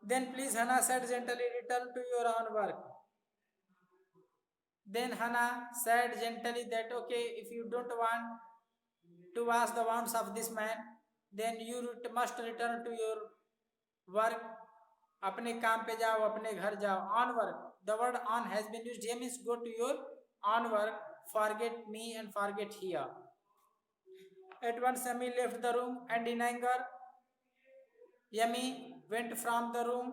Then please, Hannah said gently, return to your own work. Then Hannah said gently that okay, if you don't want to wash the wounds of this man, then you must return to your work. अपने काम पे जाओ, अपने घर जाओ. On work. The word on has been used. Here means go to your on work. Forget me and forget here. At once Yami left the room and in anger Yami went from the room.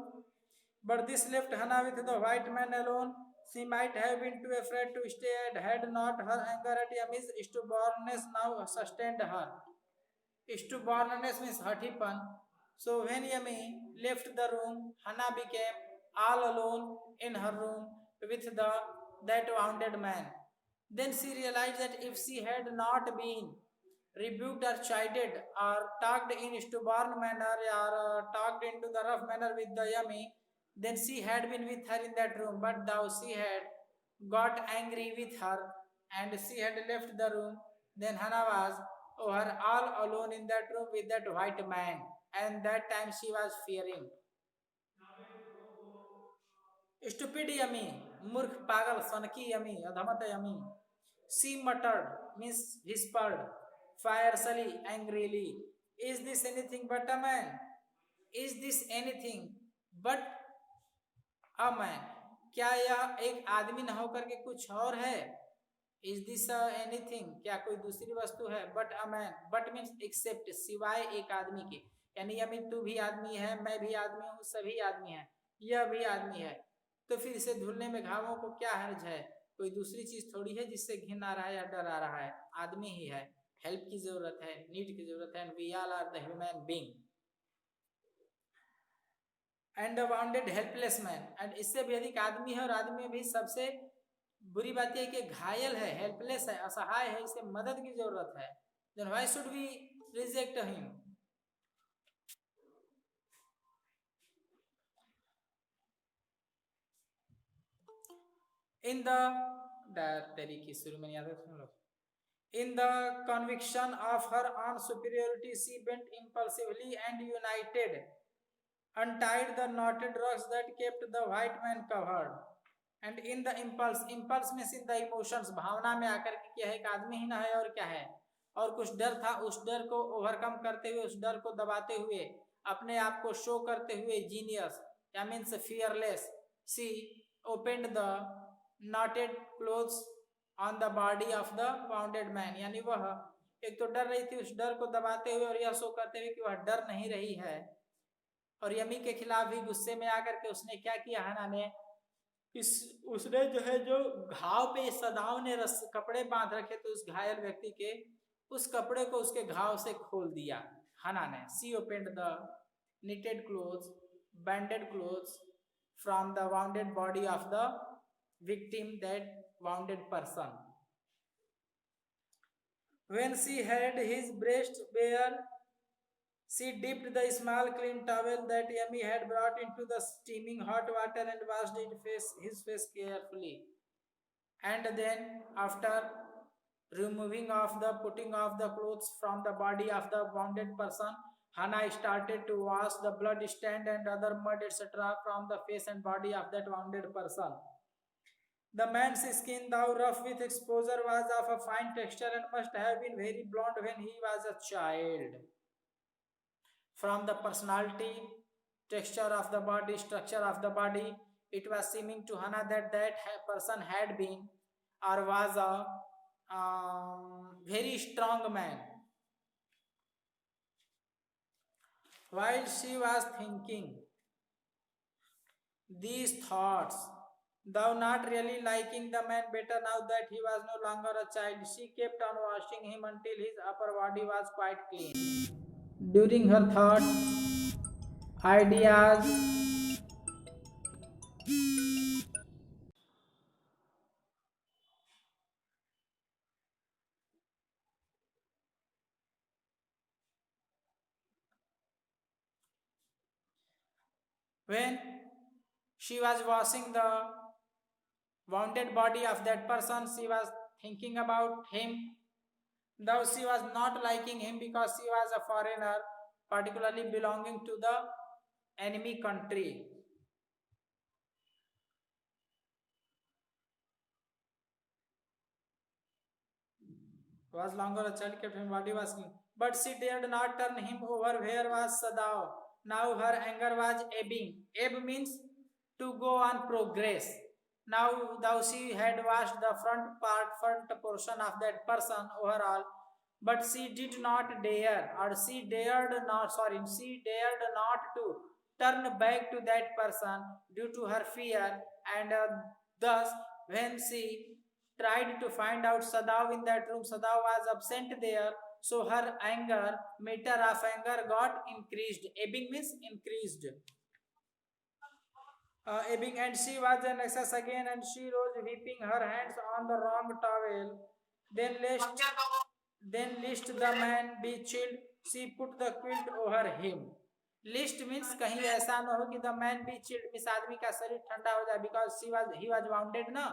But this left Hannah with the white man alone. She might have been too afraid to stay and had not her anger at Yami's stubbornness now sustained her. Stubbornness means haughtypon. So when Yami left the room, Hannah became all alone in her room with that wounded man. Then she realized that if she had not been rebuked or chided or talked in stubborn manner or talked into the rough manner with the Yami, then she had been with her in that room. But thou she had got angry with her and she had left the room. Then Hannah was her all alone in that room with that white man, and that time she was fearing. Stupid Yami, Murkh Pagal, Sanki Yami, Adhamat Yami. She muttered, means whispered, fiercely, angrily, is this anything but a man? Is this anything but a man? क्या यह एक आदमी न होकर के कुछ और है? Is this anything? क्या कोई दूसरी वस्तु है? But a man. But means except, सिवाय एक आदमी के. यानी यमी तू भी आदमी है, मैं भी आदमी हूँ, सभी आदमी है, यह भी आदमी है. तो फिर इसे धुलने में घावों को क्या हर्ज है? कोई दूसरी चीज थोड़ी है जिससे घिन आ रहा है या डर आ रहा है. आदमी ही है. हेल्प की जरूरत है, नीड की जरूरत है. And we all are the human being. And wounded helpless man. And इससे भी अधिक आदमी है और आदमी में भी सबसे बुरी बात यह कि घायल है, हेल्पलेस है, असहाय है, इसे मदद की जरूरत है. Then why should we reject him? In the तरीके शुरू में याद है, सुन लो. In the conviction of her own superiority, she bent impulsively and united, untied the knotted rocks that kept the white man covered. And in the impulse means in the emotions, भावना में आकर के क्या है, एक आदमी ही ना है और क्या है, और कुछ डर था. उस डर को ओवरकम करते हुए, उस डर को दबाते हुए, अपने आप को शो करते हुए, जीनियस या means fearless, she opened the knotted clothes on the body of the wounded man. यानी वह एक तो डर रही थी, उस डर को दबाते हुए और यह शो करते हुए कि वह डर नहीं रही है. और यमी के खिलाफ भी गुस्से में आकर के उसने क्या किया, हना ने उसने जो है, जो घाव पे सदाओं ने कपड़े बांध रखे थे उस घायल व्यक्ति के, उस कपड़े को उसके घाव से खोल दिया हना ने. She opened the knitted clothes, banded clothes from the wounded body of the victim, that wounded person. When she had his breast bare, she dipped the small clean towel that Yami had brought into the steaming hot water and washed his face carefully. And then, after putting off the clothes from the body of the wounded person, Hannah started to wash the blood stand and other mud etc. from the face and body of that wounded person. The man's skin, though rough with exposure, was of a fine texture and must have been very blonde when he was a child. From the personality, texture of the body, structure of the body, it was seeming to Hannah that person had been or was a very strong man. While she was thinking these thoughts, though not really liking the man better now that he was no longer a child, she kept on washing him until his upper body was quite clean. During her thoughts, ideas, when she was washing the wounded body of that person, she was thinking about him, though she was not liking him because she was a foreigner, particularly belonging to the enemy country. Was longer a child kept him what he was king. But she dared not turn him over. Where was Sadao? Now her anger was ebbing. Ebb means to go on progress. Now thou she had washed the front portion of that person overall, but she did not dare, or she dared not, sorry, she dared not to turn back to that person due to her fear, and thus when she tried to find out Sadav in that room, Sadav was absent there, so her anger, meter of anger got increased. Ebbing means increased. Ebbing, and she was in excess again, and she rose weeping, her hands on the wrong towel. Then lest the man be chilled, she put the quilt over him. List means कहीं ऐसा ना हो कि the man B chilled means आदमी का शरीर ठंडा हो जाए, बिकॉज ही वाज वाउंडेड ना,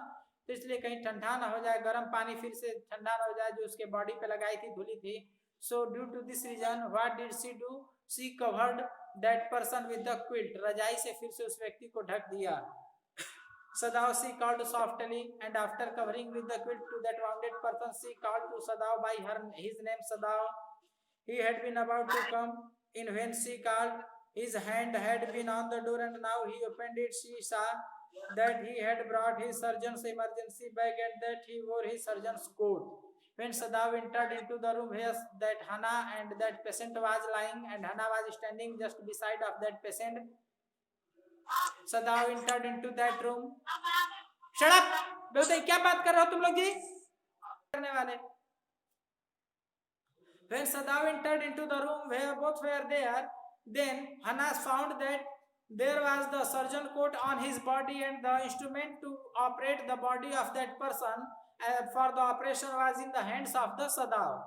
तो इसलिए कहीं ठंडा ना हो जाए, गर्म पानी फिर से ठंडा ना हो जाए जो उसके बॉडी पे लगाई थी, धुली थी. So due to this reason what did she do, she covered that person with the quilt, रजाई से फिर से उस व्यक्ति को ढक दिया. Sadav she called softly, and after covering with the quilt to that wounded person, she called to Sadav by his name Sadav. He had been about to come in when she called. His hand had been on the door, and now he opened it. She saw that he had brought his surgeon's emergency bag and that he wore his surgeon's coat. When Sadav entered into the room where that Hannah and that patient was lying, and Hannah was standing just beside of that patient, Sadav entered into that room. Shut up! बोलते क्या बात कर रहे हो तुम लोग जी? करने वाले. When Sadav entered into the room where both were there, then Hannah found that there was the surgeon coat on his body and the instrument to operate the body of that person for the operation was in the hands of the Sadav.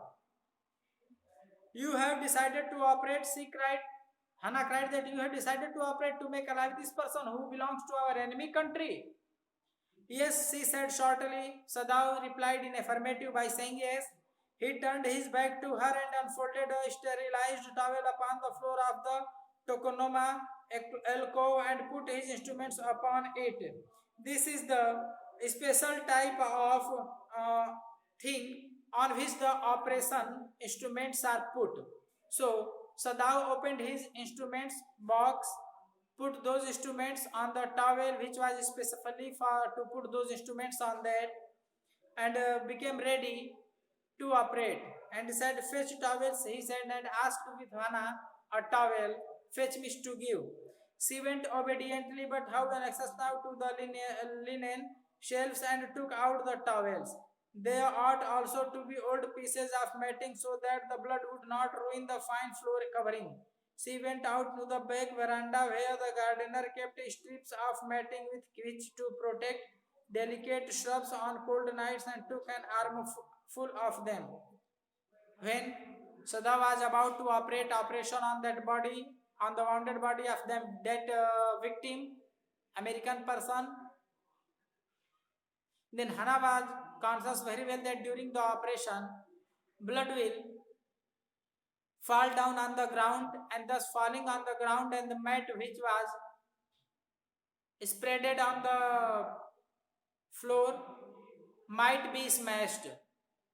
You have decided to operate, she cried. Hannah cried that you have decided to operate to make alive this person who belongs to our enemy country. Yes, she said shortly. Sadav replied in affirmative by saying yes. He turned his back to her and unfolded a sterilized towel upon the floor of the tokonoma alcove and put his instruments upon it. This is the special type of thing on which the operation instruments are put. So Sadav opened his instruments box, put those instruments on the towel which was specifically for to put those instruments on that, and became ready to operate, and said, fetch towels, he said, and asked with Hannah a towel, fetch me to give. She went obediently, but howled an access now to the linen shelves and took out the towels. There ought also to be old pieces of matting so that the blood would not ruin the fine floor covering. She went out to the back veranda where the gardener kept strips of matting with which to protect delicate shrubs on cold nights and took an armful of them. When Sada was about to operation on that body, on the wounded body of that victim, American person, then Hannah was conscious very well that during the operation, blood will fall down on the ground, and thus falling on the ground and the mat which was spreaded on the floor might be smashed.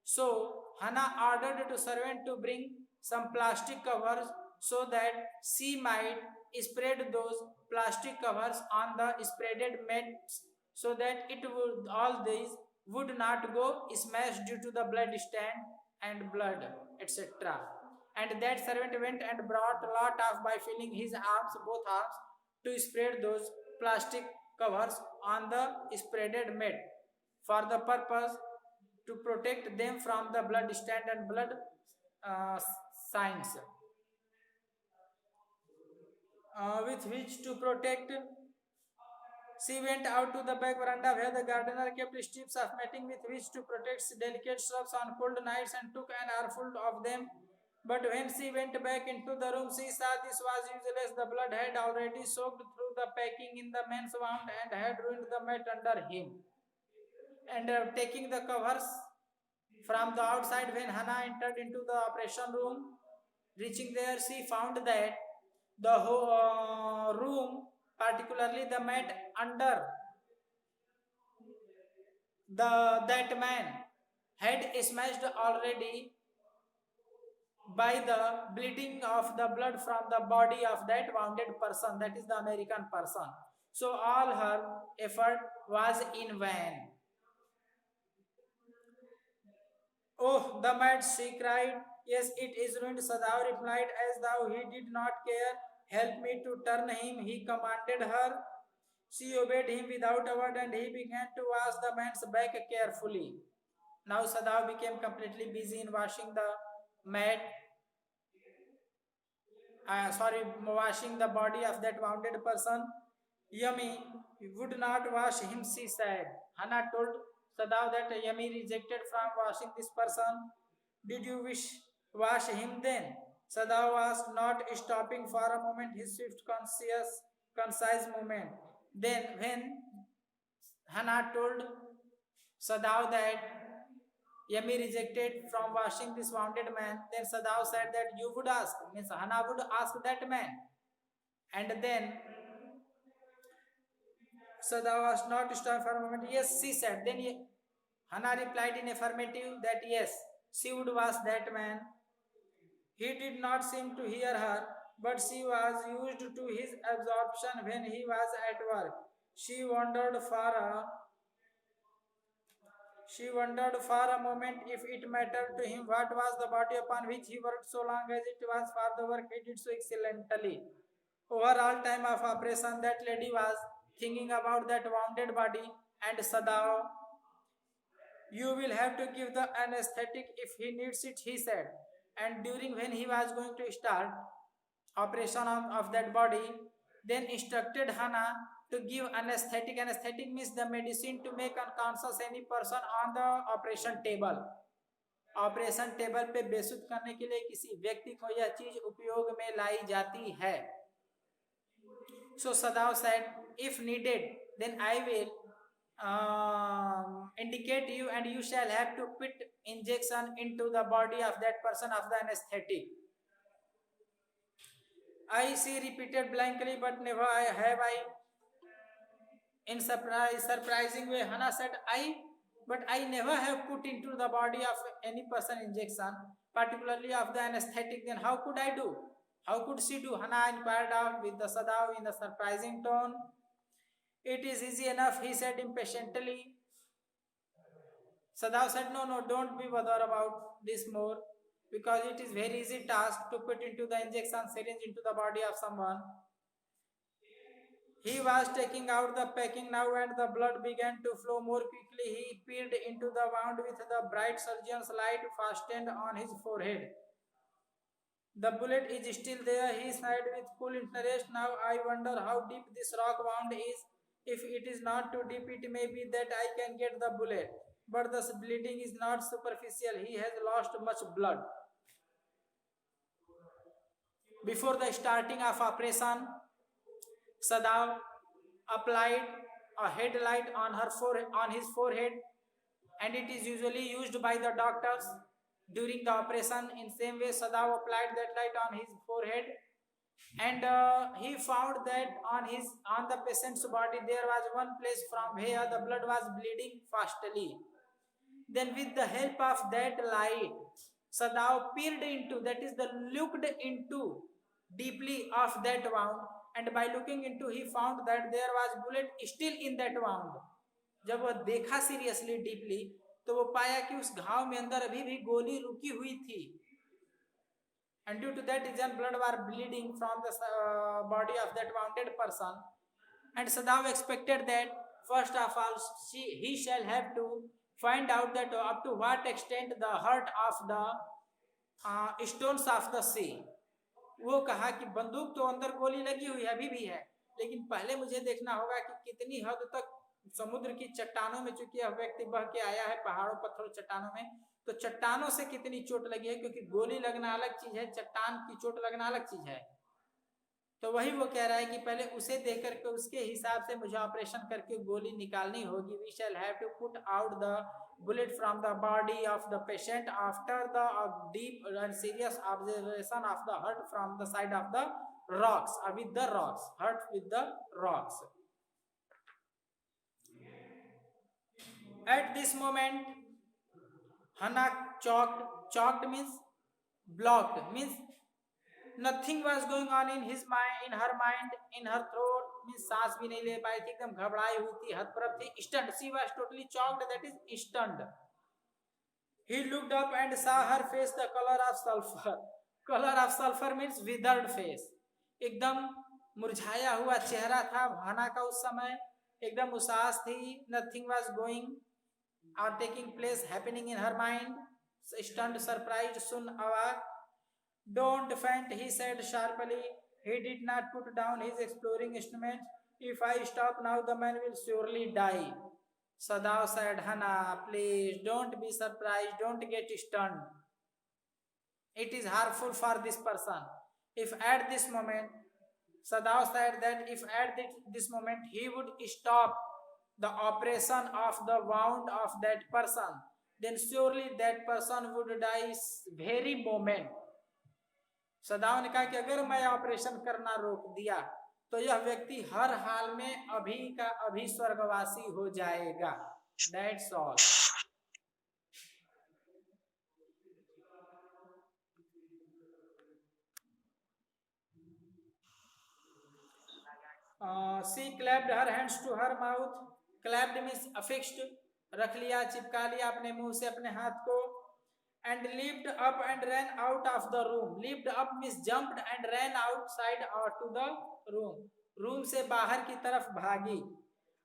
So Hannah ordered to servant to bring some plastic covers so that she might spread those plastic covers on the spreaded mats so that it would all these would not go smashed due to the blood stand and blood, etc. And that servant went and brought a lot of by filling his arms, both arms, to spread those plastic covers on the spreaded mat for the purpose to protect them from the blood stand and blood signs, with which to protect. She went out to the back veranda where the gardener kept strips of matting with which to protect delicate shrubs on cold nights and took an armful of them. But when she went back into the room, she saw this was useless. The blood had already soaked through the packing in the man's wound and had ruined the mat under him. And taking the covers from the outside, when Hannah entered into the operation room, reaching there, she found that the whole room, particularly the mat under that man had smashed already by the bleeding of the blood from the body of that wounded person, that is the American person. So all her effort was in vain. Oh, the mad, she cried. Yes, it is ruined, Sadao replied, as though he did not care. Help me to turn him, he commanded her. She obeyed him without a word and he began to wash the man's back carefully. Now Sadao became completely busy in washing the mat, washing the body of that wounded person. Yummy would not wash him, she said. Hannah told Sadao that Yummy rejected from washing this person. Did you wish wash him then? Sadao asked, not stopping for a moment his swift, concise movement. Then, when Hannah told Sadao that Yummy rejected from washing this wounded man, then Sadao said that you would ask, means Hannah would ask that man. And then Sadao was not stopped for a moment. Yes, she said. Then Hannah replied in affirmative that yes, she would wash that man. He did not seem to hear her, but she was used to his absorption when he was at work. She wondered for a moment if it mattered to him what was the body upon which he worked so long as it was for the work he did so excellently. Over all time of operation, that lady was thinking about that wounded body and Sadao. You will have to give the anesthetic if he needs it, he said. And during when he was going to start operation of that body, then instructed Hannah to give anesthetic. Anesthetic means the medicine to make unconscious any person on the operation table. Operation table पे बेसुध करने के लिए किसी व्यक्ति को यह चीज उपयोग में लाई जाती है. So Sadao said, if needed, then I will indicate you and you shall have to put injection into the body of that person of the anesthetic. She repeated blankly, but never have I. In surprising way, Hannah said, but I never have put into the body of any person injection, particularly of the anesthetic. Then how could I do? How could she do? Hannah inquired with the Sadao in the surprising tone. It is easy enough, he said impatiently. Sadao said, no, don't be bothered about this more, because it is very easy task to put into the injection syringe into the body of someone. He was taking out the packing now and the blood began to flow more quickly. He peered into the wound with the bright surgeon's light fastened on his forehead. The bullet is still there, he sighed with cool interest. Now I wonder how deep this rock wound is. If it is not too deep, it may be that I can get the bullet. But the bleeding is not superficial. He has lost much blood. Before the starting of operation, Sadao applied a headlight on his forehead, and it is usually used by the doctors during the operation. In same way, Sadao applied that light on his forehead, and he found that on the patient's body there was one place from where the blood was bleeding fastly. Then with the help of that light, Sadao peered into, that is the looked into deeply of that wound, and by looking into he found that there was bullet still in that wound. जब वह देखा seriously deeply तो वो पाया कि उस घाव में अंदर अभी भी गोली रुकी हुई थी. And due to that reason blood was bleeding from the body of that wounded person. And Sadao expected that first of all he shall have to find out that up to what extent the hurt of the stones of the sea. वो कहा कि बंदूक तो अंदर गोली लगी हुई अभी भी है, लेकिन पहले मुझे देखना होगा कि कितनी हद तक समुद्र की चट्टानों में, चूंकि यह व्यक्ति बह के आया है पहाड़ों पत्थरों चट्टानों में, तो चट्टानों से कितनी चोट लगी है, क्योंकि गोली लगना अलग चीज है, चट्टान की चोट लगना अलग चीज है. तो वही वो कह रहा है कि पहले उसे देख करके उसके हिसाब से मुझे ऑपरेशन करके गोली निकालनी होगी. We shall have to put out the bullet from the body of the patient after the deep and serious observation of the hurt from the side of the rocks, with the rocks, hurt with the rocks. At this moment, Hannah chalked means blocked, means nothing was going on in his mind, in her mind, in her throat, means सांस भी नहीं ले पाई थी, एकदम घबराई हुई थी, हतप्रभ थी, stunned, she was totally shocked, that is stunned. He looked up and saw her face the color of sulfur. Color of sulfur means withered face. एकदम मुरझाया हुआ चेहरा था हना का उस समय, एकदम उसास थी, nothing was going or taking place happening in her mind. Stunned, surprised, soon awake. Don't faint, he said sharply. He did not put down his exploring instrument. If I stop now, the man will surely die. Sadao said, Hana, please don't be surprised, don't get stunned. It is harmful for this person. If at this moment, Sadao said that if at this moment he would stop the operation of the wound of that person, then surely that person would die very moment. सदाओं ने कहा कि अगर मैं operation करना रोक दिया तो यह व्यक्ति हर हाल में अभी का अभी स्वर्गवासी हो जाएगा. That's all. She clapped her hands to her mouth. Clapped means affixed, रख लिया, चिपका लिया अपने मुंह से अपने हाथ को. And leaped up and ran out of the room. Leaped up means jumped and ran outside to the room. Room से बाहर की तरफ भागी.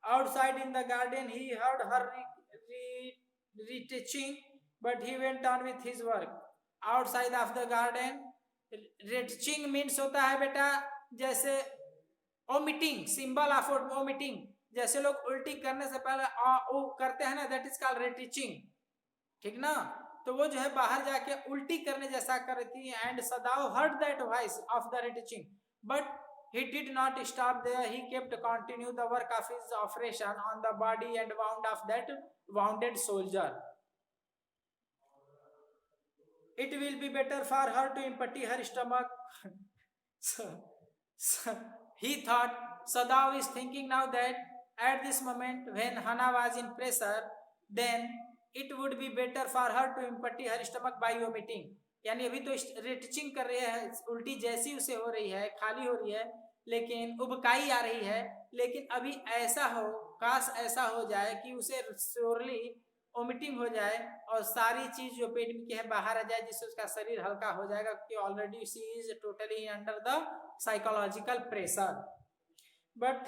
Outside in the garden he heard her retreating, but he went on with his work. Outside of the garden, retreating means होता है बेटा जैसे omitting, symbol of omitting. जैसे लोग उल्टी करने से पहले ओ करते हैं ना, that is called retreating. ठीक ना? तो वो जो है बाहर जाके उल्टी करने जैसा करती है. And Sadao heard that voice of the retreating, but he did not stop there. He kept continue the work of his operation on the body and wound of that wounded soldier. It will be better for her to empty her stomach. so he thought. Sadao is thinking now that at this moment when Hana was in pressure, then it would be better for her to empty her stomach by omitting. यानी अभी तो retouching कर रही है, उल्टी जैसी उसे हो रही है, खाली हो रही है, लेकिन उबकाई आ रही है, लेकिन अभी ऐसा हो, काश ऐसा हो जाए कि उसे श्योरली ओमिटिंग हो जाए और सारी चीज जो पेट में की है बाहर आ जाए, जिससे उसका शरीर हल्का हो जाएगा, क्योंकि already she is totally under the psychological pressure. But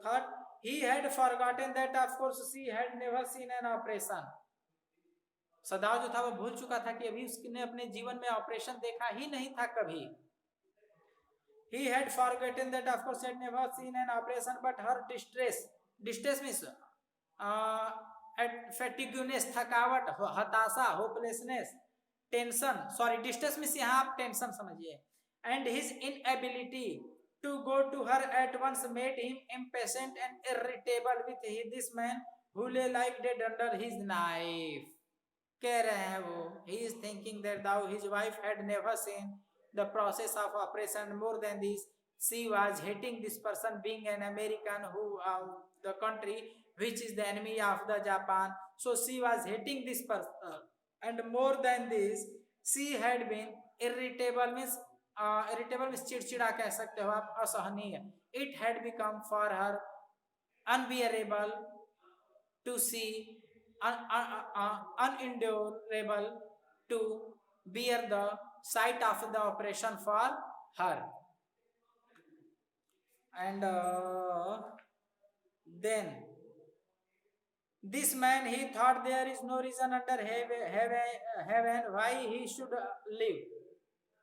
thought he had forgotten that of course she had never seen an operation. सदाओ जो था वो भूल चुका था कि अभी उसने अपने जीवन में ऑपरेशन देखा ही नहीं था कभी. He had forgotten that of course had never seen an operation, but her distress means fatigueness, थकावट, हताशा, hopelessness, tension, sorry distress means यहाँ आप टेंशन समझिए, and his inability to go to her at once made him impatient and irritable with this man who lay like dead under his knife. कह रहे हैं वो, he is thinking that though his wife had never seen the process of operation more than this, she was hating this person being an American who the country which is the enemy of the Japan, so she was hating this person, and more than this she had been irritable means irritable means चिड़चिड़ा कह सकते हो आप, असहनीय. It had become for her unbearable to see, unendurable to bear the sight of the operation for her. And then this man, he thought there is no reason under heaven why he should live.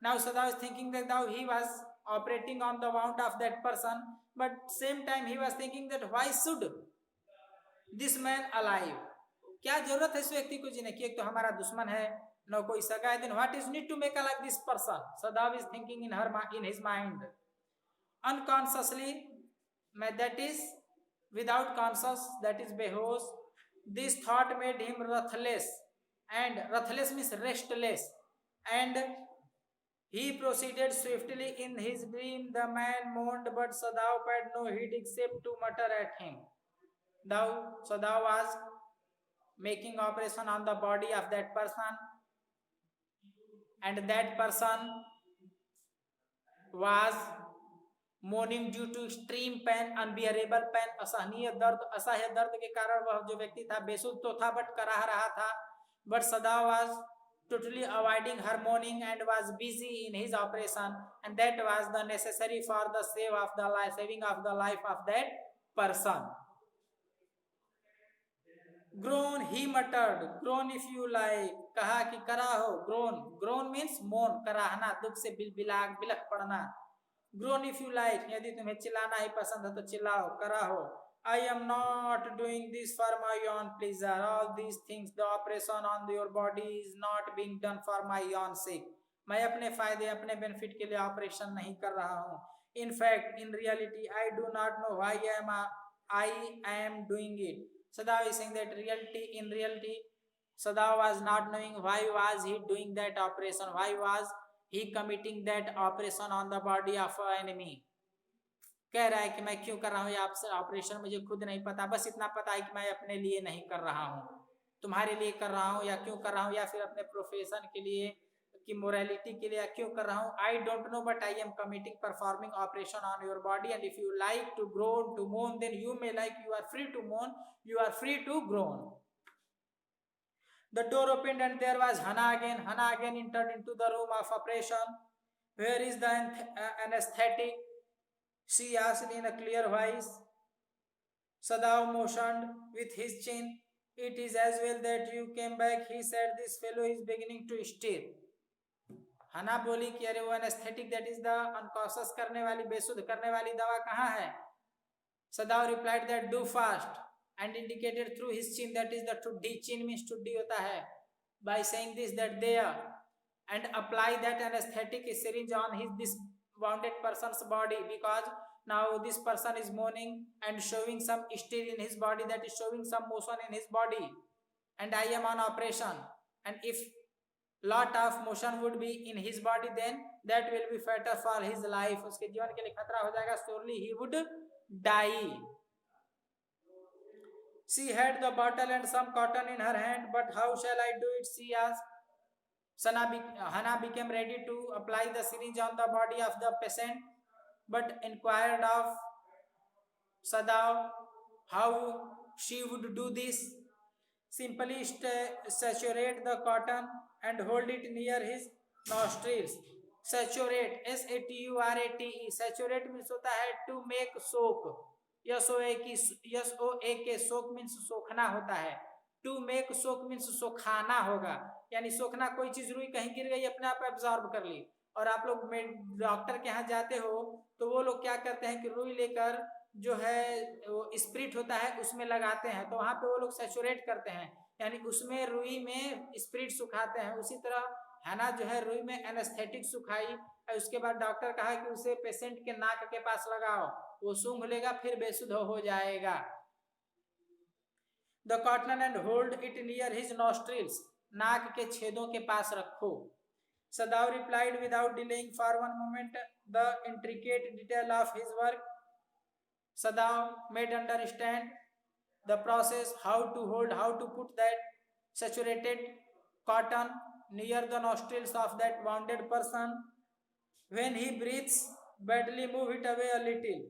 Now Sadao is thinking that now he was operating on the wound of that person, but same time he was thinking that why should this man alive? क्या जरूरत है इस व्यक्ति को जीने की, एक तो हमारा दुश्मन है, न कोई सगा है, then what is need to make alive this person? Sadao is thinking in his mind. Unconsciously, that is without conscious, that is behosh, This thought made him ruthless, and ruthless means restless, and he proceeded swiftly in his dream. The man moaned, but Sadao paid no heed except to mutter at him. Sadao was making operation on the body of that person, and that person was mourning due to extreme pain, unbearable pain, असहनीय दर्द, असह्य दर्द के कारण वह जो व्यक्ति था बेसुध तो था बट कराह रहा था. But Sada was totally avoiding her mourning and was busy in his operation, and that was the necessary for the saving of the life of that person. Groan, he muttered. Groan if you like. कहा कि कराहो. Groan. Groan means moan, कराहना, दुख से बिलख पड़ना. Groan if you like. यदि तुम्हें चिल्लाना ही पसंद है तो चिल्लाओ, कराहो. I am not doing this for my own pleasure. All these things, the operation on your body is not being done for my own sake. मैं अपने फायदे, अपने बेनिफिट के लिए ऑपरेशन नहीं कर रहा हूँ. In fact, in reality, I do not know why I am doing it. Sada is saying that in reality, Sada was not knowing why was he doing that operation. Why was he committing that operation on the body of an enemy. कह रहा है कि मैं क्यों कर रहा हूँ ये आपसे ऑपरेशन, मुझे खुद नहीं पता, बस इतना पता है कि मैं अपने लिए नहीं कर रहा हूँ, तुम्हारे लिए कर रहा हूँ, या क्यों कर रहा हूँ, या फिर अपने प्रोफेशन के लिए की मोरालिटी के लिए क्यों कर रहा हूँ. I don't know but I am committing performing operation on your body, and if you like to groan to moan then you may like, you are free to moan, you are free to groan. The door opened and there was Hana again. Hana again entered into the room of operation. Where is the anesthetic? She asked in a clear voice. Sadao motioned with his chin. It is as well that you came back, he said. This fellow is beginning to stir. Hana बोली कि अरे वो anesthetic, that is the unconscious करने वाली, बेसुध करने वाली दवा कहाँ है? Sadao replied that do fast, and indicated through his chin, that is the tuddi. Chin means tuddi hota hai. By saying this, that there, and apply that anesthetic syringe on this wounded person's body, because now this person is moaning and showing some stir in his body, that is showing some motion in his body, and I am on operation, and if lot of motion would be in his body, then that will be fatal for his life. उसके जीवन के लिए खतरा हो जाएगा. Surely he would die. She had the bottle and some cotton in her hand, but how shall I do it? She asked. Hana became ready to apply the syringe on the body of the patient, but inquired of Sadao how she would do this. Simply saturate the cotton and hold it near his nostrils. Saturate, saturate. Saturate means होता है to make soak. SOAK, soak means सोखना होता है. To make soak means सोखाना होगा, यानी सोखना, कोई चीज रुई कहीं गिर गई अपने आप एब्जॉर्ब कर ली. और आप लोग डॉक्टर के यहाँ जाते हो तो वो लोग क्या करते हैं कि रुई लेकर जो है वो स्प्रिट होता है उसमें लगाते हैं, तो वहां पे वो लोग सैचुरेट करते हैं, यानी उसमें रुई में स्प्रिट सुखाते हैं. उसी तरह हैना जो है रुई में एनेस्थेटिक सुखाई, उसके बाद डॉक्टर कहा कि उसे पेशेंट के नाक के पास लगाओ, वो सूंघ लेगा फिर बेसुध हो जाएगा. The cotton and hold it near his nostrils, नाक के छेदों के पास रखो. Sadao replied without delaying for one moment the intricate detail of his work. Sadao made understand the process, how to hold, how to put that saturated cotton near the nostrils of that wounded person. When he breathes badly, move it away a little.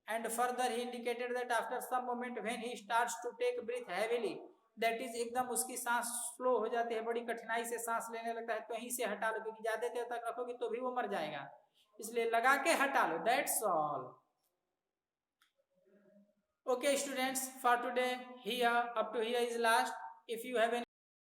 And further he indicated that after some moment when he starts to take breath heavily, that is एकदम उसकी सांस slow हो जाती है, बड़ी कठिनाई से सांस लेने लगता है, तो यहीं से हटा लो, क्योंकि ज्यादा देर तक रखोगे तो भी वो मर जाएगा, इसलिए लगा के हटा लो. That's all. Okay students, for today here up to here is last. If you have any